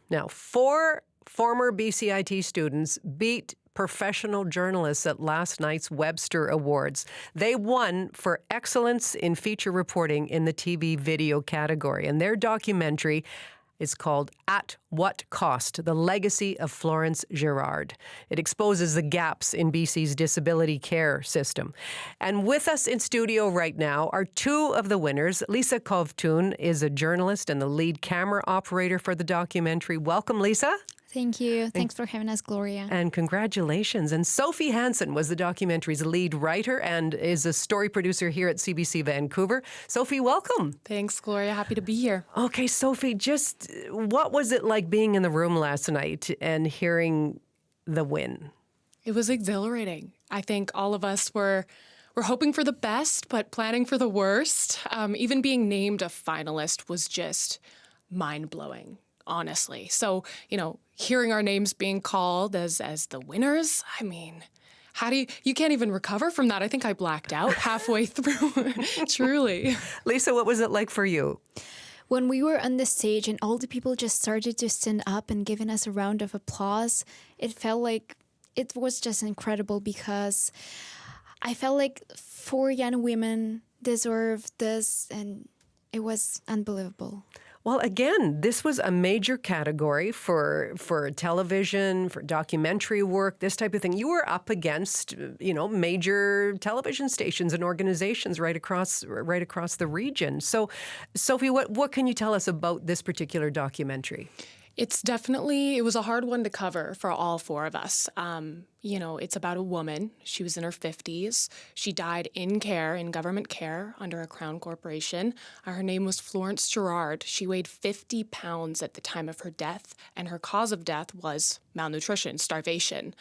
Now, 4 former BCIT students beat professional journalists at last night's Webster Awards. They won for excellence in feature reporting in the TV video category, and their documentary is called At What Cost? The Legacy of Florence Girard. It exposes the gaps in BC's disability care system. And with us in studio right now are 2 of the winners. Lisa Kovtun is a journalist and the lead camera operator for the documentary. Welcome, Lisa. Thank you. Thanks for having us, Gloria. And congratulations. And Sophie Hansen was the documentary's lead writer and is a story producer here at CBC Vancouver. Sophie, welcome. Thanks, Gloria. Happy to be here. Okay, Sophie, just what was it like being in the room last night and hearing the win? It was exhilarating. I think all of us were hoping for the best, but planning for the worst. Even being named a finalist was just mind-blowing, honestly. So, hearing our names being called as the winners, I mean, you can't even recover from that. I think I blacked out halfway through, truly. Lisa, what was it like for you? When we were on the stage and all the people just started to stand up and giving us a round of applause, it felt like it was just incredible because I felt like 4 young women deserved this and it was unbelievable. Well, again, this was a major category for television, for documentary work, this type of thing. You were up against, major television stations and organizations right across the region. So, Sophie, what can you tell us about this particular documentary? It was a hard one to cover for all 4 of us. It's about a woman. She was in her 50s. She died in government care, under a Crown corporation. Her name was Florence Girard. She weighed 50 pounds at the time of her death, and her cause of death was malnutrition, starvation.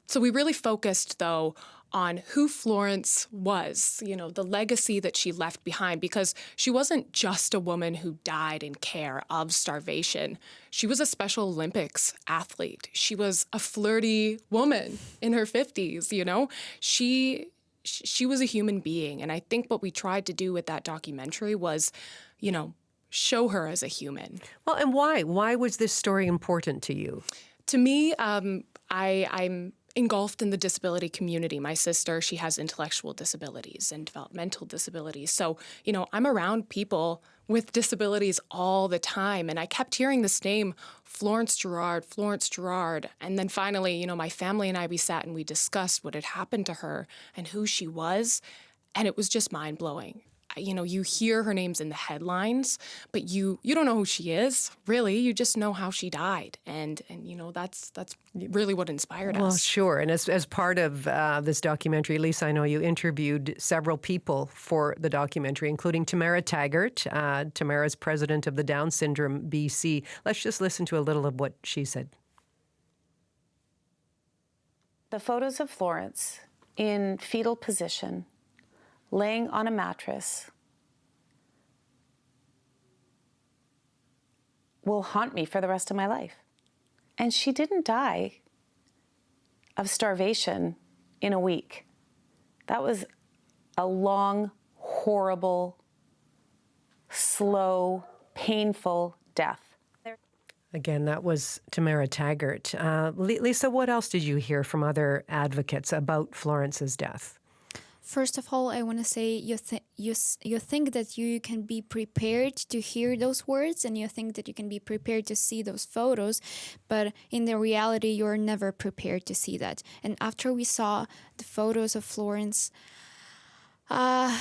So we really focused, though, on who Florence was, the legacy that she left behind, because she wasn't just a woman who died in care of starvation. She was a Special Olympics athlete. She was a flirty woman in her 50s, She was a human being. And I think what we tried to do with that documentary was, show her as a human. Well, and why? Why was this story important to you? To me, I'm engulfed in the disability community. My sister, she has intellectual disabilities and developmental disabilities. So, I'm around people with disabilities all the time. And I kept hearing this name, Florence Girard. And then finally, my family and I, we sat and we discussed what had happened to her and who she was. And it was just mind-blowing. You hear her names in the headlines, but you don't know who she is, really. You just know how she died. And that's really what inspired us. Well, sure. And as part of this documentary, Lisa, I know you interviewed several people for the documentary, including Tamara Taggart. Tamara's president of the Down Syndrome BC. Let's just listen to a little of what she said. The photos of Florence in fetal position, laying on a mattress, will haunt me for the rest of my life. And she didn't die of starvation in a week. That was a long, horrible, slow, painful death. Again, that was Tamara Taggart. Lisa, what else did you hear from other advocates about Florence's death? First of all, I want to say you think that you can be prepared to hear those words and you think that you can be prepared to see those photos, but in the reality, you're never prepared to see that. And after we saw the photos of Florence, I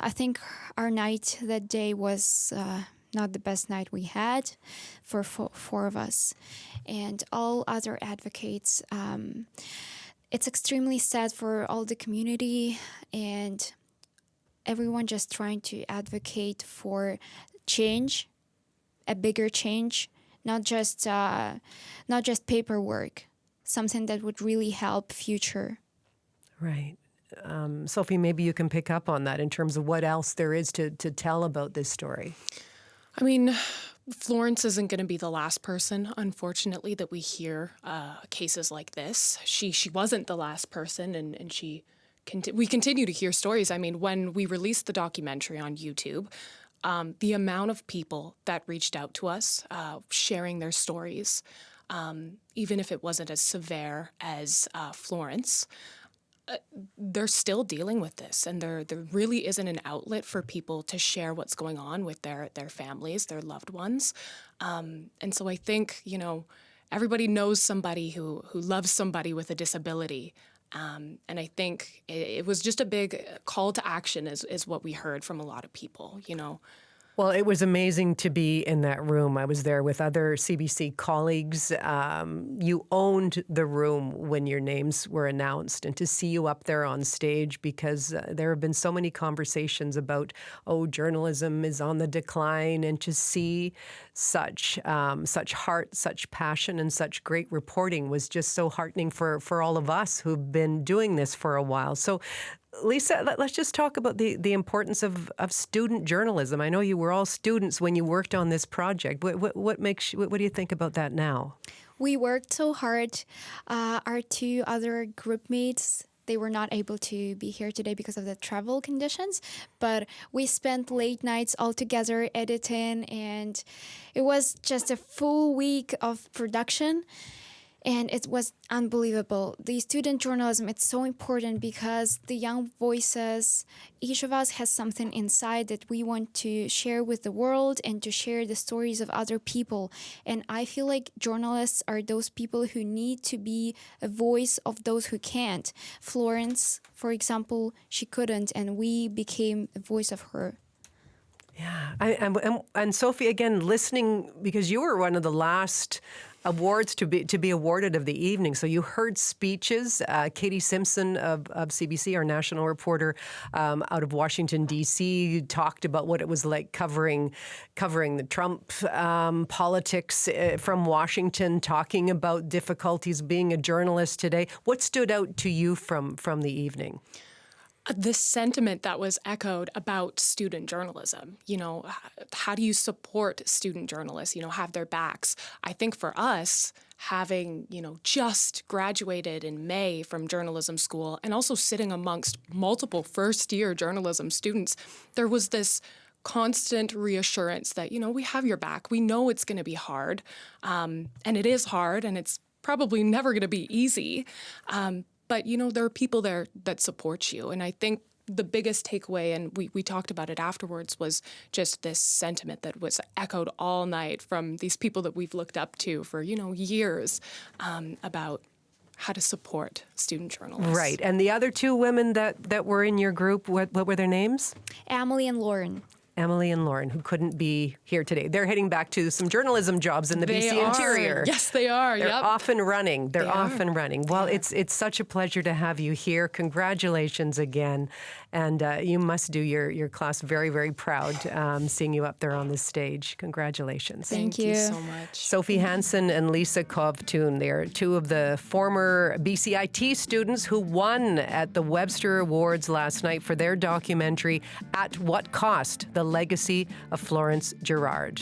think our night that day was not the best night we had for 4 of us. And all other advocates, it's extremely sad for all the community and everyone just trying to advocate for change, a bigger change, not just paperwork, something that would really help future. Right. Sophie, maybe you can pick up on that in terms of what else there is to tell about this story. I mean, Florence isn't going to be the last person, unfortunately, that we hear cases like this. She wasn't the last person, and we continue to hear stories. I mean, when we released the documentary on YouTube, the amount of people that reached out to us, sharing their stories, even if it wasn't as severe as Florence, they're still dealing with this, and there really isn't an outlet for people to share what's going on with their families, their loved ones. And so I think, everybody knows somebody who loves somebody with a disability. And I think it was just a big call to action is what we heard from a lot of people, Well, it was amazing to be in that room. I was there with other CBC colleagues. You owned the room when your names were announced, and to see you up there on stage, because there have been so many conversations about, journalism is on the decline, and to see such heart, such passion, and such great reporting was just so heartening for all of us who've been doing this for a while. So, Lisa, let's just talk about the importance of student journalism. I know you were all students when you worked on this project. What do you think about that now? We worked so hard. Our two other group mates, they were not able to be here today because of the travel conditions, but we spent late nights all together editing, and it was just a full week of production. And it was unbelievable. The student journalism, it's so important because the young voices, each of us has something inside that we want to share with the world and to share the stories of other people. And I feel like journalists are those people who need to be a voice of those who can't. Florence, for example, she couldn't, and we became a voice of her. Yeah, and Sophie, again, listening, because you were one of the last awards to be awarded of the evening. So you heard speeches. Katie Simpson of CBC, our national reporter out of Washington, D.C., talked about what it was like covering the Trump politics from Washington, talking about difficulties being a journalist today. What stood out to you from the evening? The sentiment that was echoed about student journalism, how do you support student journalists, have their backs? I think for us, having, just graduated in May from journalism school and also sitting amongst multiple first-year journalism students, there was this constant reassurance that, we have your back. We know it's going to be hard, and it is hard, and it's probably never going to be easy. But, there are people there that support you. And I think the biggest takeaway, and we talked about it afterwards, was just this sentiment that was echoed all night from these people that we've looked up to for, years about how to support student journalists. Right. And the other two women that were in your group, what were their names? Emily and Lauren. Emily and Lauren, who couldn't be here today. They're heading back to some journalism jobs in the BC Interior. Yes, they are. They're off and running. They're off and running. Well, it's such a pleasure to have you here. Congratulations again. And you must do your class very, very proud seeing you up there on the stage. Congratulations. Thank you so much. Sophie Hansen and Lisa Kovtun. They're two of the former BCIT students who won at the Webster Awards last night for their documentary, At What Cost? The Legacy of Florence Girard.